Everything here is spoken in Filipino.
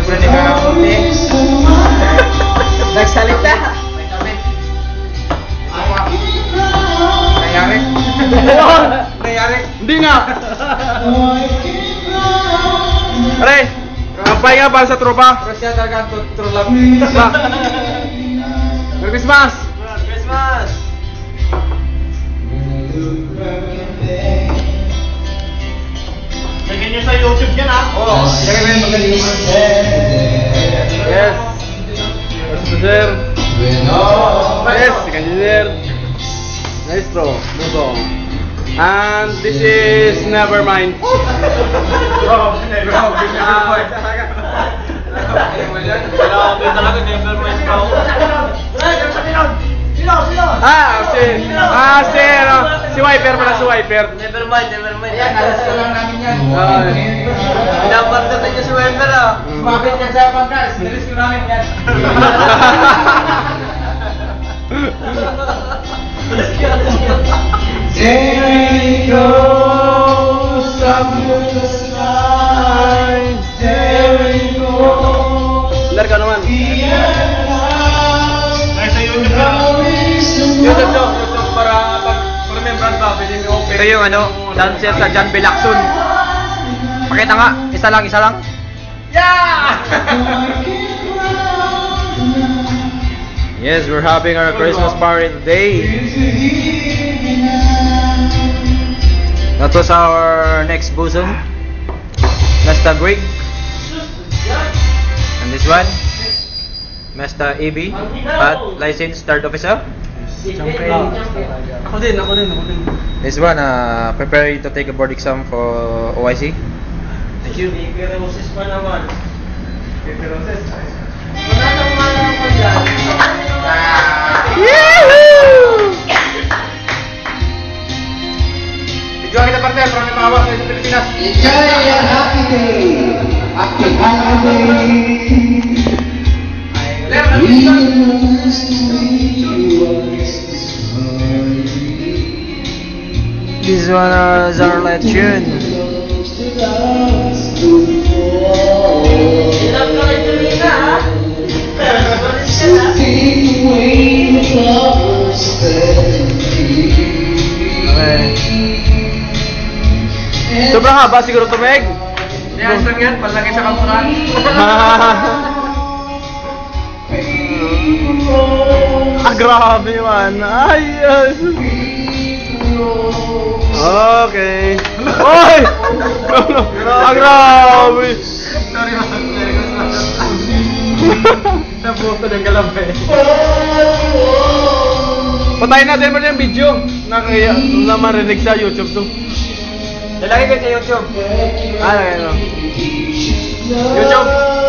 Siyempre, di ka kakunti. Nagsalita. Nangyari? Nangyari? Hindi nga! Pare, kampay nga para sa tropa. Terus siya talaga true love. Merry Christmas! Christmas! Lagyan nyo sa YouTube yan ha? Oo, lagyan mo yung magaling. Yes! First sir. Yes, second sir. Nice bro, move on. And this is Nevermind. Grabe talaga, never mind ka ako. Si Wiper pala, si Wiper. Never mind, never mind. Ayan, alas ko lang namin yan. Pinapartatan nyo si Weber ah. Bakit yan sa pangkas? Alas ko namin yan. There it goes up the sky. There it goes. Larga naman. Ay, sa YouTube na. YouTube para pag-remembrance ba, pwede mo open. Ito yung ano, dancer sa John B. Lacson. Pakita nga, isa lang, isa lang. Yes, we're having our Christmas party today. That was our next bosom, Mr. Greg. And this one, Mr. EB, at licensed third officer. Ako din. This one, preparing to take a board exam for OIC. Thank you. Peperosis pa naman. Wala nang malang ko dyan. Video kita partner, para may maawa sa Pilipinas. Enjoy your happy day. Happy holiday. We must This one is our last tune. Sobrang haba siguro to, Meg. Yan, lang yan, palagi sa kamuran. Grabe man. Ayos. Okay. Oy! Grabe. Sorry man. Nabuto ng galampe. Patayin natin mo yung video na marinig sa YouTube to. Lalagay ko sa YouTube. Ano? YouTube.